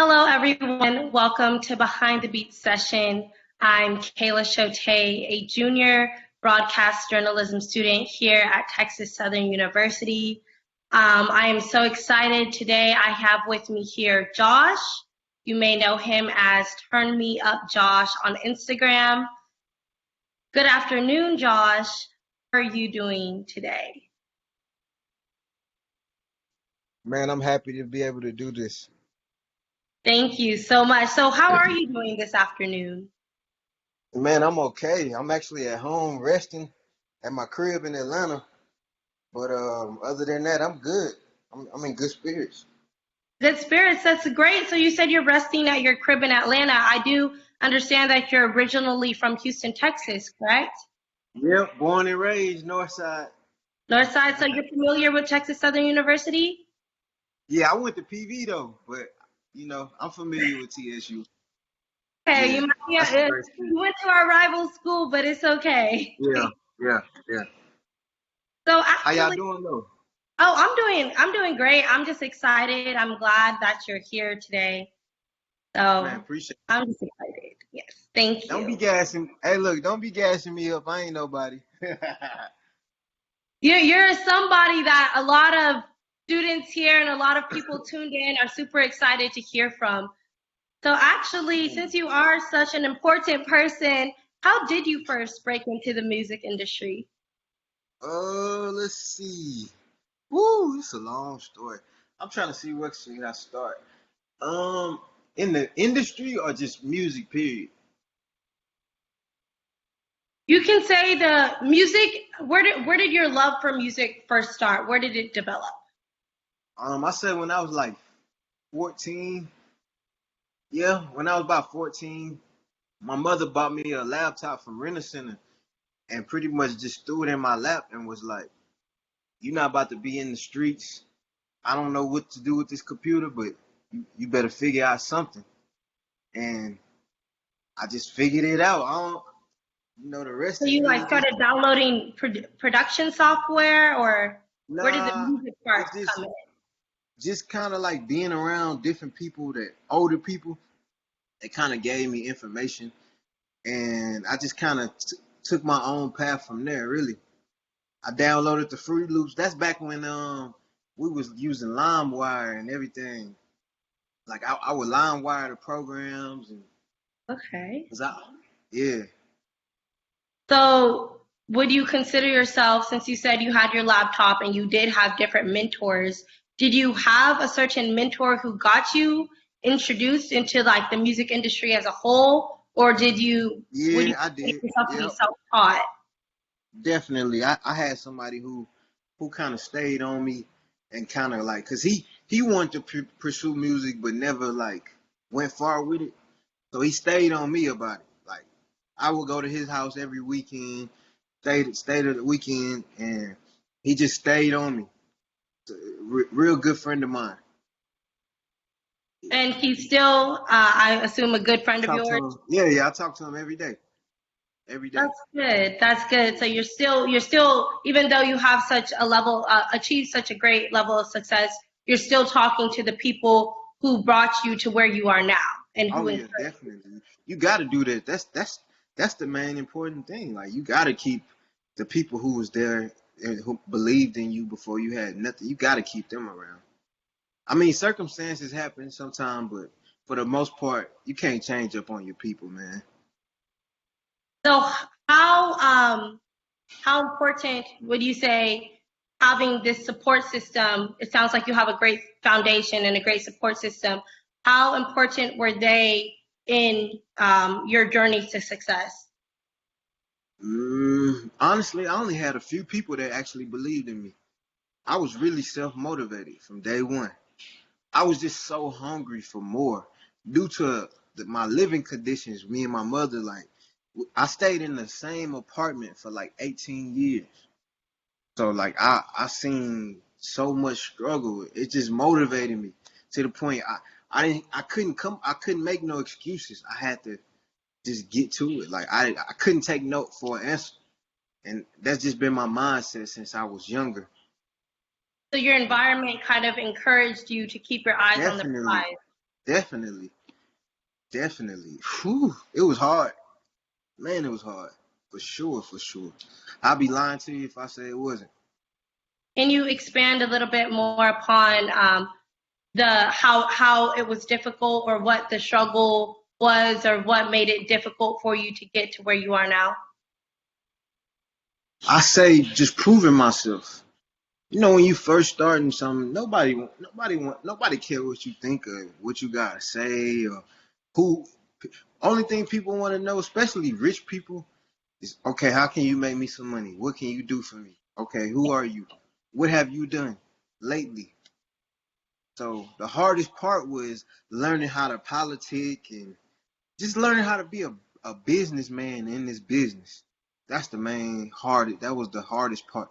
Hello, everyone. Welcome to Behind the Beat session. I'm Kayla Chote, a junior broadcast journalism student here at Texas Southern University. I am so excited today. I have with me here Josh. You may know him as Turn Me Up Josh on Instagram. Good afternoon, Josh. How are you doing today? Man, I'm happy to be able to do this. Thank you so much. So how are you doing this afternoon? Man, I'm okay. I'm actually at home resting at my crib in Atlanta. But other than that, I'm good. I'm in good spirits. Good spirits, that's great. So you said you're resting at your crib in Atlanta. I do understand that you're originally from Houston, Texas, correct? Yep, born and raised North Side. North Side, so you're familiar with Texas Southern University? Yeah, I went to PV though, but I'm familiar with TSU. Okay, Yeah, you might be, that's a great school. you went to our rival school, but it's okay. Yeah, yeah, yeah. So How y'all actually, doing though? oh, I'm doing great. I'm just excited. I'm glad that you're here today. Man, So appreciate it. I'm just excited. Yes, thank Don't be you. gassing. Hey, look, don't be gassing me up. I ain't nobody. You're somebody that a lot of students here and a lot of people tuned in are super excited to hear from. So actually, since you are such an important person, how did you first break into the music industry? Let's see. Woo, it's a long story. I'm trying to see what should I start. Um, in the industry or just music, period. You can say the music, where did your love for music first start? Where did it develop? I said when I was like 14. Yeah, when I was about 14, my mother bought me a laptop from Rent Center and pretty much just threw it in my lap and was like, "You're not about to be in the streets. I don't know what to do with this computer, but you better figure out something." And I just figured it out. I don't, the So rest is you like good. started downloading production software, or where did the Nah, music part it's come in? just kind of like being around different people, that older people, that kind of gave me information, and I just kind of took my own path from there. Really, I downloaded the Fruit Loops. That's back when we was using LimeWire and everything. Like I would LimeWire the programs and Okay. cause I yeah. So, would you consider yourself, since you said you had your laptop and you did have different mentors, did you have a certain mentor who got you introduced into like the music industry as a whole, or would you Yeah, I take did. yourself to be Yep, self-taught? definitely. I had somebody who kind of stayed on me and kind of like, cause he wanted to pursue music but never like went far with it. So he stayed on me about it. Like I would go to his house every weekend, stayed at the weekend, and he just stayed on me. Real good friend of mine. And he's still, I assume, a good I friend of talk to yours. him. Yeah, I talk to him every day. Every day. That's good. That's good. So you're still, even though you have such a level, achieved such a great level of success, you're still talking to the people who brought you to where you are now and Oh who yeah, encouraged you. definitely. You got to do that. That's the main important thing. Like you got to keep the people who was there and who believed in you before you had nothing. You got to keep them around. I mean, circumstances happen sometimes, but for the most part, you can't change up on your people, man. So how um how important would you say having this support system? It sounds like you have a great foundation and a great support system. How important were they in your journey to success? Honestly, I only had a few people that actually believed in me. I was really self-motivated from day one. I was just so hungry for more due to my living conditions. Me and my mother, like, I stayed in the same apartment for like 18 years. So like I seen so much struggle. It just motivated me to the point I couldn't make no excuses. I had to just get to it. Like I couldn't take no for an answer. And that's just been my mindset since I was younger. So your environment kind of encouraged you to keep your eyes on the Definitely. prize. Definitely, definitely. Whew, it was hard. Man, it was hard. For sure, for sure. I'd be lying to you if I say it wasn't. Can you expand a little bit more upon the how it was difficult, or what the struggle was, or what made it difficult for you to get to where you are now? I say just proving myself. You know, when you first starting something, nobody care what you think of, what you gotta say, or who. Only thing people want to know, especially rich people, is okay. How can you make me some money? What can you do for me? Okay, who are you? What have you done lately? So the hardest part was learning how to politic and just learning how to be a businessman in this business. That's the main hardest. That was the hardest part.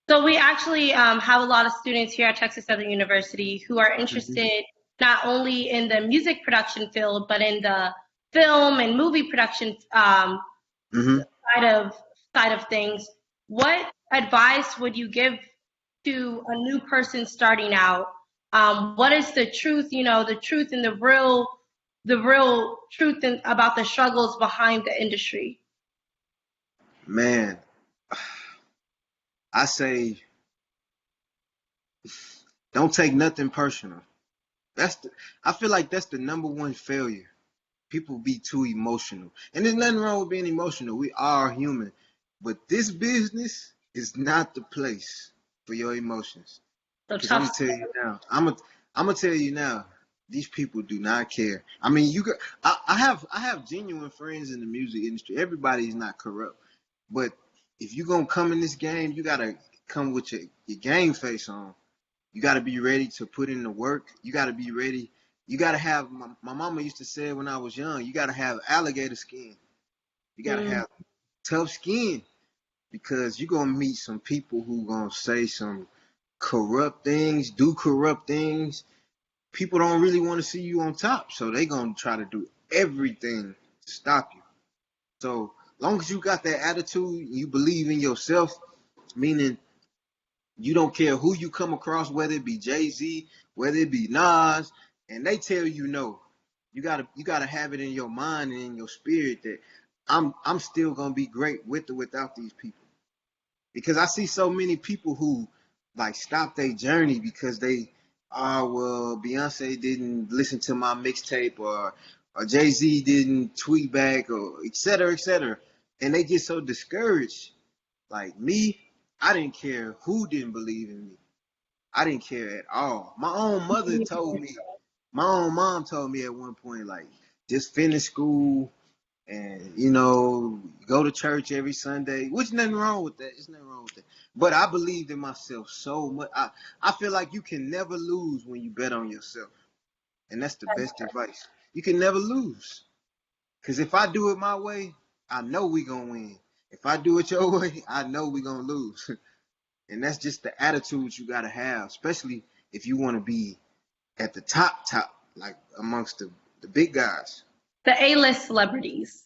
So we actually have a lot of students here at Texas Southern University who are Hmm. interested not only in the music production field, but in the film and movie production Hmm. side of side of things. What advice would you give to a new person starting out? What is the truth? You know, the truth and the real truth about the struggles behind the industry. Man, I say don't take nothing personal. That's the, I feel like that's the number one failure. People be too emotional. And there's nothing wrong with being emotional. We are human. But this business is not the place for your emotions. So Cause I'm tough. gonna tell you now. I'm gonna tell you now. These people do not care. I mean, you got. I have genuine friends in the music industry. Everybody is not corrupt, but if you gonna come in this game, you gotta come with your game face on. You got to be ready to put in the work. You got to be ready. You got to have, my mama used to say when I was young, you got to have alligator skin. You got to Mm. have tough skin because you're going to meet some people who going to say some corrupt things, do corrupt things. People don't really want to see you on top. So they going to try to do everything to stop you. So long as you got that attitude, you believe in yourself, meaning you don't care who you come across, whether it be Jay-Z, whether it be Nas, and they tell you no. You gotta have it in your mind and in your spirit that I'm still gonna be great with or without these people. Because I see so many people who like stop their journey because they, oh well, Beyonce didn't listen to my mixtape, or Jay-Z didn't tweet back, or et cetera, et cetera. And they get so discouraged. Like me, I didn't care who didn't believe in me. I didn't care at all. My own mom told me at one point, like, just finish school and, go to church every Sunday, which nothing wrong with that. There's nothing wrong with that. But I believed in myself so much. I feel like you can never lose when you bet on yourself. And that's the best advice. You can never lose. Because if I do it my way, I know we going to win. If I do it your way, I know we going to lose. And that's just the attitude you gotta have, especially if you want to be at the top, like amongst the big guys. The A-list celebrities.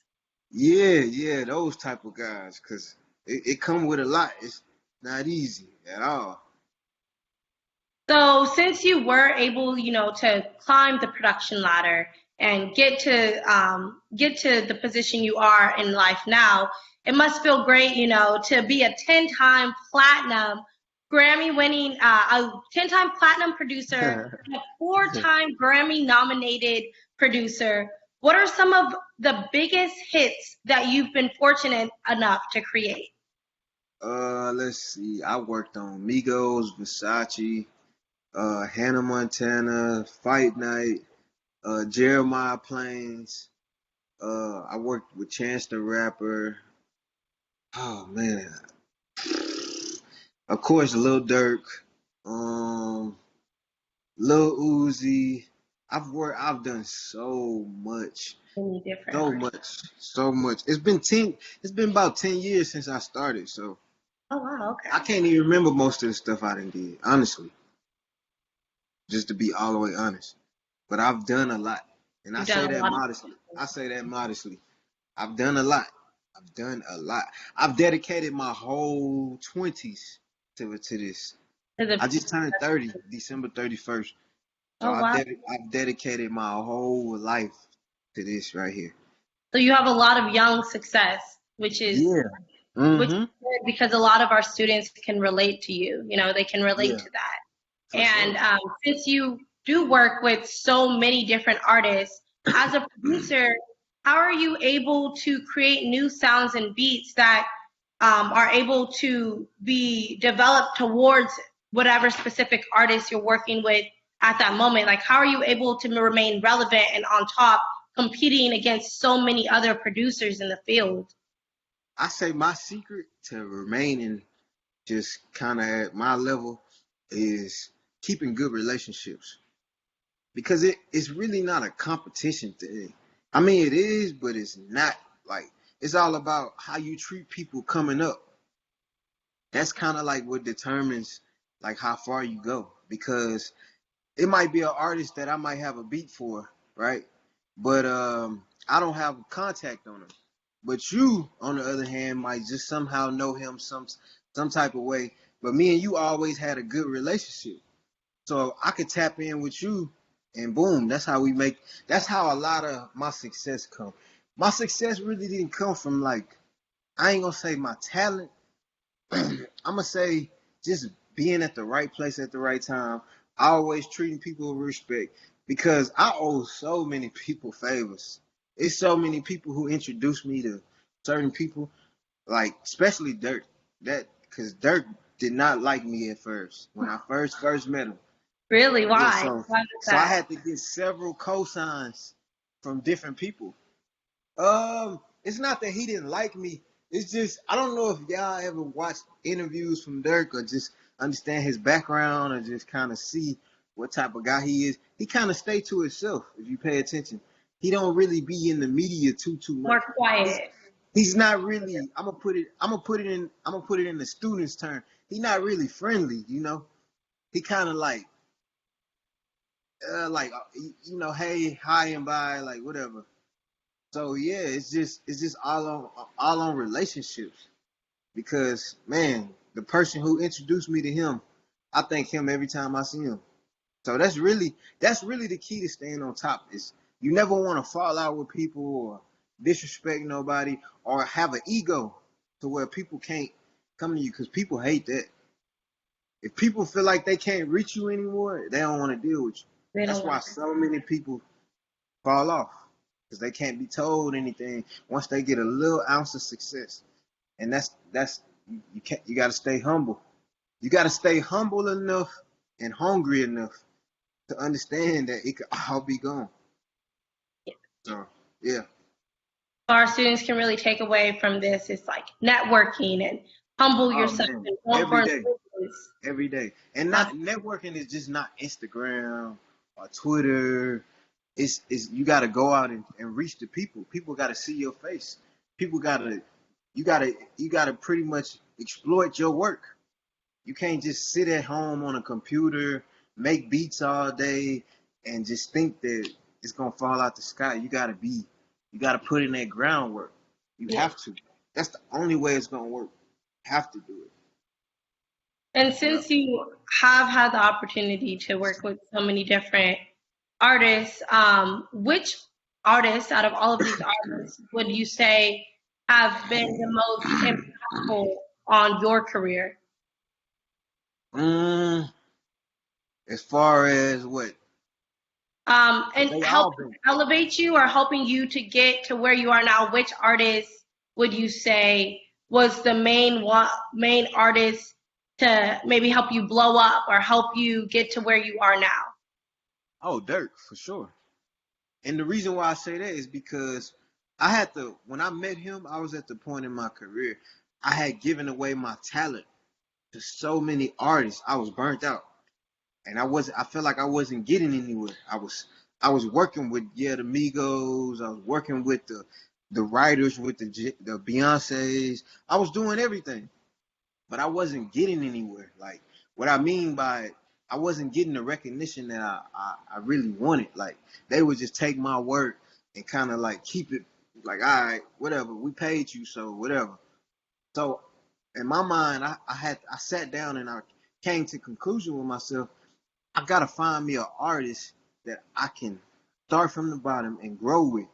Yeah, yeah, those type of guys, cause it come with a lot. It's not easy at all. So since you were able, you know, to climb the production ladder and get to the position you are in life now, it must feel great, you know, to be a 10-time platinum Grammy winning, a 10-time platinum producer and a 4-time Grammy nominated producer. What are some of the biggest hits that you've been fortunate enough to create? Let's see. I worked on Migos, Versace, Hannah Montana, Fight Night, Jeremiah Plains. I worked with Chance the Rapper. Oh man, of course, Lil Durk, um, Lil Uzi. I've done so much, Any different so artists? much, so much. It's been about 10 years since I started, so Oh wow, I okay. can't even remember most of the stuff I done did, honestly, just to be all the way honest. But I've done a lot, and I You've say done a that lot of modestly. I say that modestly. I've done a lot. I've done a lot. I've dedicated my whole 20s to this. to the I just turned 30, December 31st. So Oh wow. I've dedicated my whole life to this right here. So you have a lot of young success, which is Yeah. which is Mm-hmm. good because a lot of our students can relate to you. You know, they can relate Yeah, to that. for And sure. since you do work with so many different artists, as a producer, how are you able to create new sounds and beats that are able to be developed towards whatever specific artist you're working with at that moment? Like, how are you able to remain relevant and on top, competing against so many other producers in the field? I say my secret to remaining just kind of at my level is keeping good relationships because it's really not a competition thing. I mean, it is, but it's not like it's all about how you treat people coming up. That's kind of like what determines like how far you go because it might be an artist that I might have a beat for, right? But I don't have contact on him. But you, on the other hand, might just somehow know him some type of way. But me and you always had a good relationship. So I could tap in with you and boom, that's how we make that's how a lot of my success come. My success really didn't come from like I ain't gonna say my talent. I'm gonna say just being at the right place at the right time, always treating people with respect because I owe so many people favors. It's so many people who introduced me to certain people, like especially Dirk. That because Dirk did not like me at first when I first met him. Really? Yeah, Why? so Why is I that? had to get several cosigns from different people. It's not that he didn't like me. It's just I don't know if y'all ever watched interviews from Dirk or just understand his background or just kind of see what type of guy he is. He kind of stay to himself if you pay attention. He don't really be in the media too much. More He's quiet. he's not really. I'm gonna put it in the student's term. He's not really friendly. He kind of hey, hi and bye, like whatever. So yeah, it's just all on relationships because man, the person who introduced me to him, I thank him every time I see him. So that's really the key to staying on top is you never want to fall out with people or disrespect nobody or have an ego to where people can't come to you because people hate that. If people feel like they can't reach you anymore, they don't want to deal with you. They That's don't why want so many people fall off because they can't be told anything once they get a little ounce of success. And that's you got to stay humble. You got to stay humble enough and hungry enough to understand that it could all be gone. So yeah. our students can really take away from this is like networking and humble Oh yourself man, and go every for day, business. every day, and Uh, not networking is just not Instagram or Twitter. It's you got to go out and reach the people. People got to see your face. People you gotta pretty much exploit your work. You can't just sit at home on a computer, make beats all day, and just think that it's gonna fall out the sky. You gotta put in that groundwork. You yeah. have to. That's the only way it's gonna work. You have to do it. And Yeah. since you have had the opportunity to work with so many different artists, which artists out of all of these artists would you say have been the most impactful on your career? Mm, as far as what, And they help all been. elevate you or helping you to get to where you are now, which artist would you say was the main artist to maybe help you blow up or help you get to where you are now? Oh, Dirk for sure. And the reason why I say that is because I had to. When I met him, I was at the point in my career I had given away my talent to so many artists. I was burnt out. And I felt like I wasn't getting anywhere. I was working with the Migos, I was working with the writers with the Beyoncé's. I was doing everything, but I wasn't getting anywhere. Like what I mean by it, I wasn't getting the recognition that I really wanted. Like they would just take my work and kind of like keep it like, all right, whatever, we paid you, so whatever. So in my mind, I sat down and I came to conclusion with myself I gotta find me an artist that I can start from the bottom and grow with.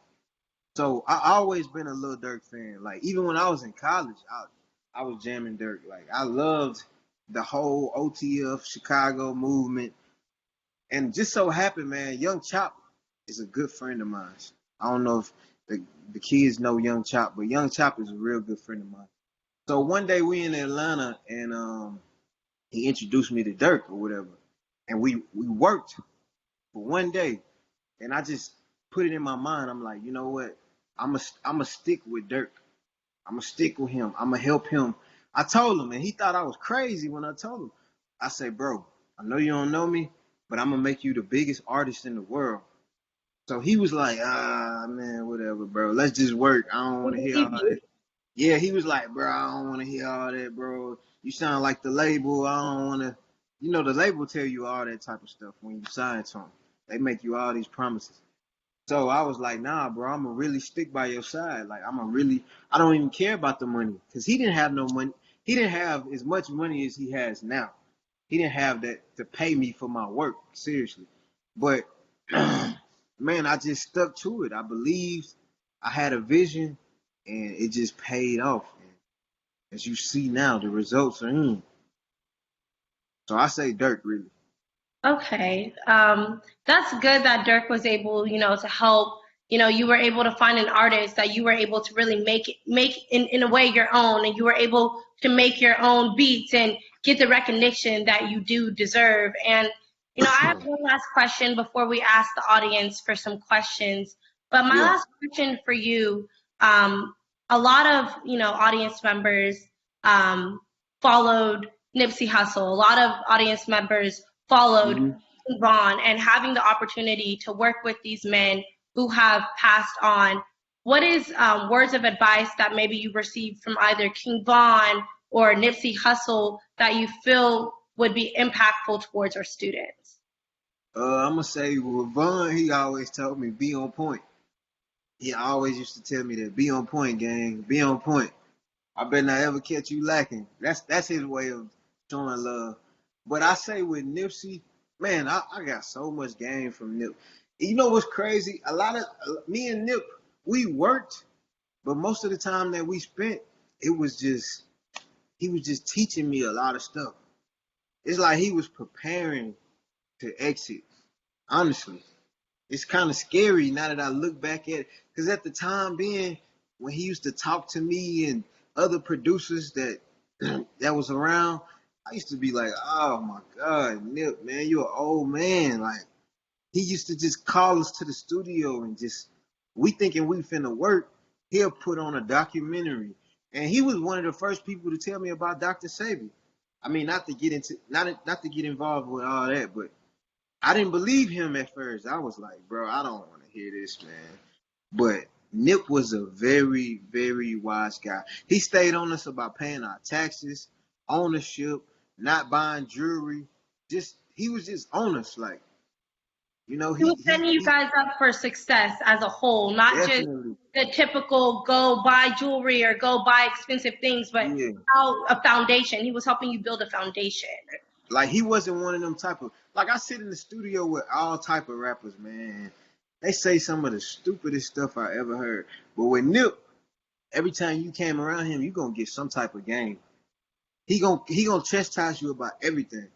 So I always been a Lil Durk fan. Like even when I was in college, I was jamming Durk. Like I loved the whole OTF Chicago movement. And just so happened, man, Young Chop is a good friend of mine. I don't know if the kids know Young Chop, but Young Chop is a real good friend of mine. So one day we in Atlanta and he introduced me to Durk or whatever. And we worked for one day and I just put it in my mind. I'm like, you know what? I'm a stick with Durk. I'm gonna stick with him. I'm gonna help him. I told him, and he thought I was crazy when I told him. I say, bro, I know you don't know me, but I'm gonna make you the biggest artist in the world. So he was like, man, whatever, bro. Let's just work. I don't want to hear all that. Yeah, he was like, bro, I don't want to hear all that, bro. You sound like the label. I don't want to. You know, the label tell you all that type of stuff when you sign to them. They make you all these promises. So I was like, nah, bro, I'm gonna really stick by your side. Like, I don't even care about the money. Cause he didn't have no money. He didn't have as much money as he has now. He didn't have that to pay me for my work, seriously. But man, I just stuck to it. I believed, I had a vision, and it just paid off. And as you see now, the results are in. So I say Dirk, really. Okay. That's good that Dirk was able, to help. You were able to find an artist that you were able to really make in a way your own, and you were able to make your own beats and get the recognition that you do deserve. And, I have one last question before we ask the audience for some questions. But my Yeah. last question for you, a lot of, audience members um, followed Nipsey Hussle. A lot of audience members followed Hmm. Vaughn, and having the opportunity to work with these men who have passed on. What is words of advice that maybe you received from either King Vaughn or Nipsey Hussle that you feel would be impactful towards our students? I'm gonna say with Vaughn, he always told me be on point. He always used to tell me that be on point, gang, be on point. I better not ever catch you lacking. That's his way of showing love. But I say with Nipsey, man, I got so much game from Nip. You know what's crazy? A lot of me and Nip, we worked, but most of the time that we spent, it was just he was just teaching me a lot of stuff. It's like he was preparing to exit. Honestly, it's kind of scary now that I look back at it. Because at the time being, when he used to talk to me and other producers that that was around, I used to be like, oh my God, Nip, man, you're an old man. Like he used to just call us to the studio and just we thinking we finna work, he'll put on a documentary. And he was one of the first people to tell me about Dr. Sabi. I mean, not to get involved with all that, but I didn't believe him at first. I was like, bro, I don't want to hear this, man. But Nip was a very, very wise guy. He stayed on us about paying our taxes, ownership, not buying jewelry. Just he was just on us, like He was setting you he guys up for success as a whole, not just definitely, the typical go buy jewelry or go buy expensive things, but yeah. how a foundation. He was helping you build a foundation. Like he wasn't one of them type of like I sit in the studio with all type of rappers, man. They say some of the stupidest stuff I ever heard. But with Nip, every time you came around him, you gonna get some type of game. He gonna chastise you about everything.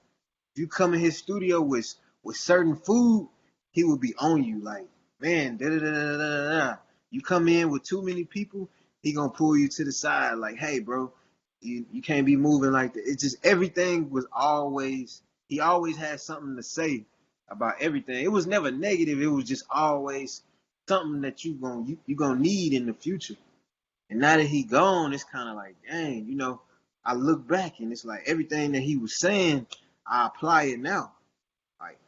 If you come in his studio with certain food, he will be on you like, man, da da da da da da. You come in with too many people, he gonna pull you to the side like, hey, bro, you can't be moving like that. It's just everything was always he always had something to say about everything. It was never negative. It was just always something that you gonna need in the future. And now that he gone, it's kind of like, dang, I look back and it's like everything that he was saying, I apply it now. Like,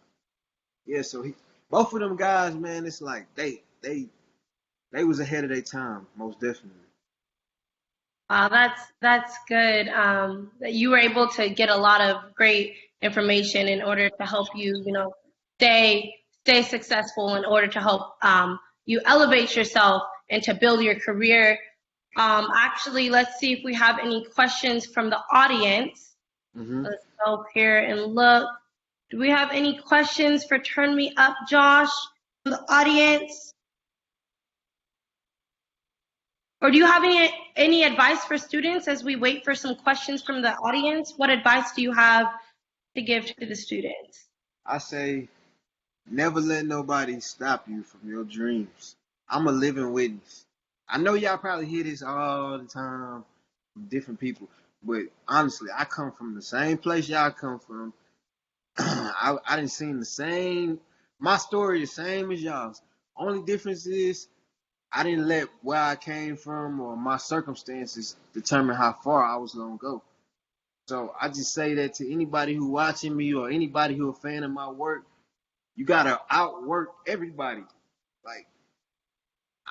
yeah, so both of them guys, man, it's like they was ahead of their time, most definitely. That's good. That you were able to get a lot of great information in order to help you, stay successful in order to help you elevate yourself and to build your career. Actually, let's see if we have any questions from the audience. Hmm. Let's go up here and look. Do we have any questions for Turn Me Up, Josh, from the audience? Or do you have any advice for students as we wait for some questions from the audience? What advice do you have to give to the students? I say, never let nobody stop you from your dreams. I'm a living witness. I know y'all probably hear this all the time from different people, but honestly, I come from the same place y'all come from. I didn't seen the same. My story the same as y'all's. Only difference is I didn't let where I came from or my circumstances determine how far I was gonna go. So I just say that to anybody who watching me or anybody who a fan of my work, you gotta outwork everybody. Like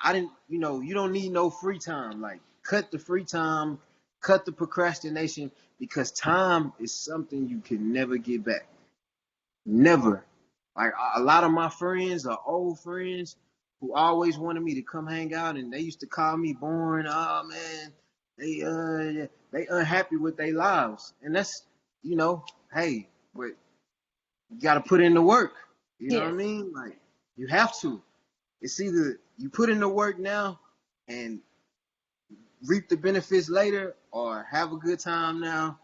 I didn't, you don't need no free time. Like cut the free time, cut the procrastination because time is something you can never get back. Never. Like a lot of my friends are old friends who always wanted me to come hang out, and they used to call me boring. Oh man, they unhappy with their lives, and that's hey, but you got to put in the work. You know what I Yes. mean? Like you have to. It's either you put in the work now and reap the benefits later, or have a good time now,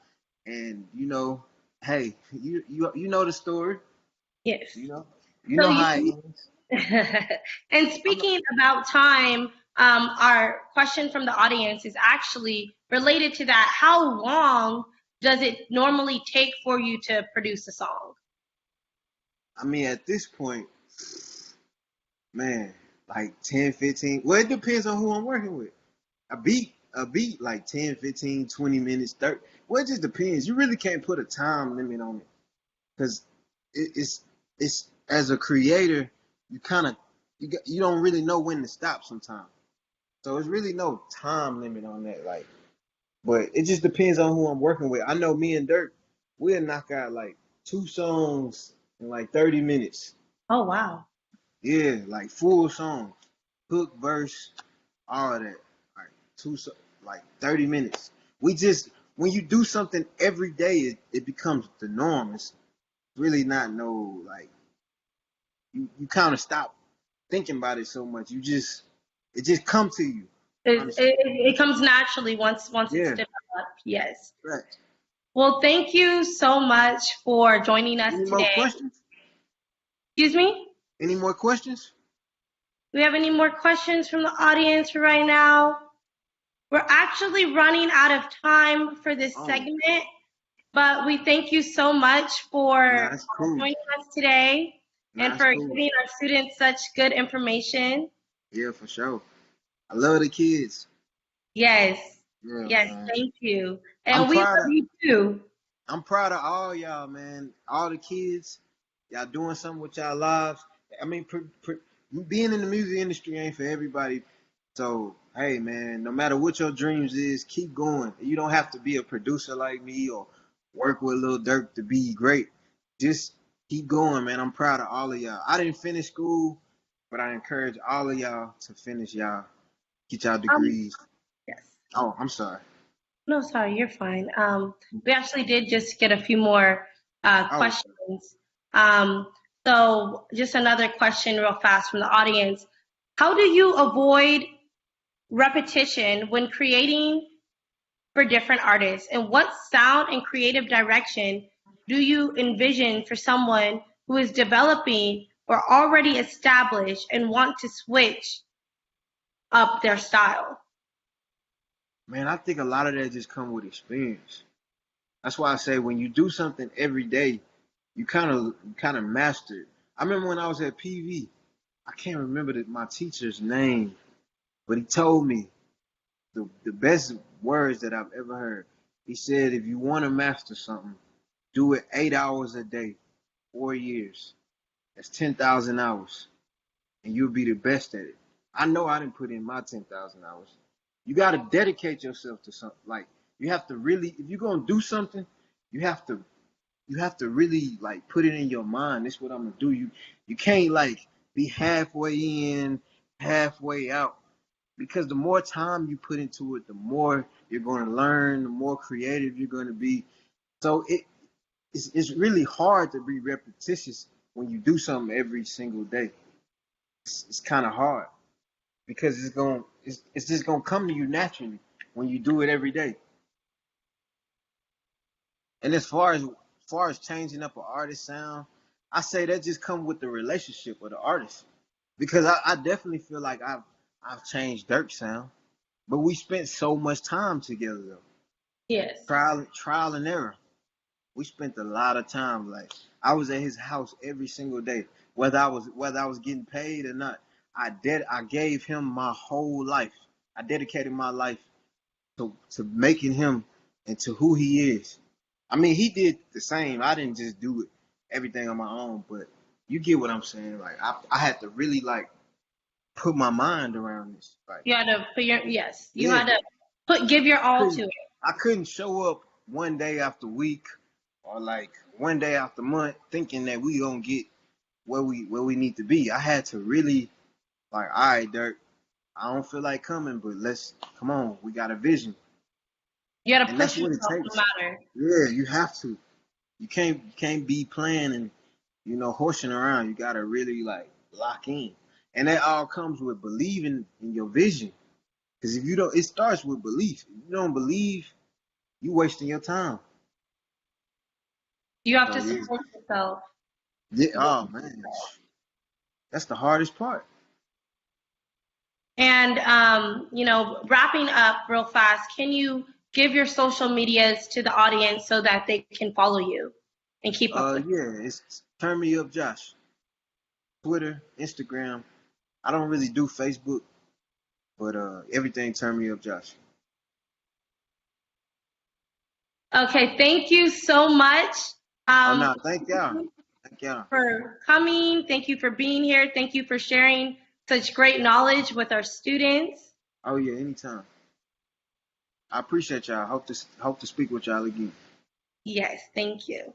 and hey, you know the story. Yes. You know, So how it ends. and I'm not, speaking about time, our question from the audience is actually related to that. How long does it normally take for you to produce a song? I mean, at this point, man, like 10, 15. Well, it depends on who I'm working with. A beat, like 10, 15, 20 minutes, 30. Well, it just depends. You really can't put a time limit on it because it's as a creator, you kind of you don't really know when to stop sometimes. So it's really no time limit on that. Like, but it just depends on who I'm working with. I know me and Dirk, we'll knock out like 2 songs in like 30 minutes. Oh, wow. Yeah, like full songs, hook, verse, all of that. Like like 30 minutes. We just when you do something every day, it becomes the norm. It's really not no like you kind of stop thinking about it so much. It just come to you. Honestly, It comes naturally once it's yeah, developed. Yes. right. Well, thank you so much for joining us Any more today. questions? Excuse me? Any more questions? Do we have any more questions from the audience right now? We're actually running out of time for this Oh, segment, but we thank you so much for nah, that's cool. joining us today Nah, and that's for cool. giving our students such good information. Yeah, for sure. I love the kids. Yes, Yeah, yes, man. thank you. I'm And we proud love of you too. I'm proud of all y'all, man. All the kids, y'all doing something with y'all lives. I mean, being in the music industry ain't for everybody. So, hey, man, no matter what your dreams is, keep going. You don't have to be a producer like me or work with Lil Durk to be great. Just keep going, man. I'm proud of all of y'all. I didn't finish school, but I encourage all of y'all to finish y'all, get y'all degrees. Yes. Oh, I'm sorry. No, sorry, you're fine. We actually did just get a few more Oh, questions. Um, so just another question real fast from the audience. How do you avoid repetition when creating for different artists? And what sound and creative direction do you envision for someone who is developing or already established and want to switch up their style? man, I think a lot of that just come with experience. That's why I say when you do something every day, you kind of master it. I remember when I was at PV, I can't remember my teacher's name, but he told me the best words that I've ever heard. He said, if you want to master something, do it 8 hours a day, 4 years. That's 10,000 hours, and you'll be the best at it. I know I didn't put in my 10,000 hours. You got to dedicate yourself to something. Like you have to really, if you're gonna do something, you have to you have to really like put it in your mind. This is what I'm gonna do. You can't like be halfway in, halfway out. Because the more time you put into it, the more you're gonna learn, the more creative you're gonna be. So it's really hard to be repetitious when you do something every single day. It's kind of hard because it's just gonna come to you naturally when you do it every day. And as far as changing up an artist sound, I say that just comes with the relationship of the artist. Because I definitely feel like I've changed Dirk's sound, but we spent so much time together though. Yes. Trial and error. We spent a lot of time. Like I was at his house every single day, whether I was getting paid or not. I gave him my whole life. I dedicated my life to making him into who he is. I mean, he did the same. I didn't just do it everything on my own, but you get what I'm saying. Like I had to really like put my mind around this. Like You had to put your you yeah, had to give your all to couldn't it. I couldn't show up one day after week or like one day after month thinking that we gonna get where we need to be. I had to really like, all right, Dirk, I don't feel like coming, but let's come on. We got a vision, You had to and that's push what it yourself no takes. matter. Yeah, you have to. You can't be playing and horsing around. You gotta really like lock in, and that all comes with believing in your vision. Because if you don't, it starts with belief. If you don't believe, you wasting your time. You have So to yeah, support yourself. yeah. Oh man, that's the hardest part. And wrapping up real fast, can you give your social medias to the audience so that they can follow you and keep up with Yeah, it's turn me up, Josh. Twitter, Instagram. I don't really do Facebook, but everything turn me up, Josh. you? Okay, thank you so much Oh no, thank y'all. Thank y'all. for coming. Thank you for being here. Thank you for sharing such great knowledge with our students. Oh yeah, anytime. I appreciate y'all. Hope to speak with y'all again. Yes, thank you.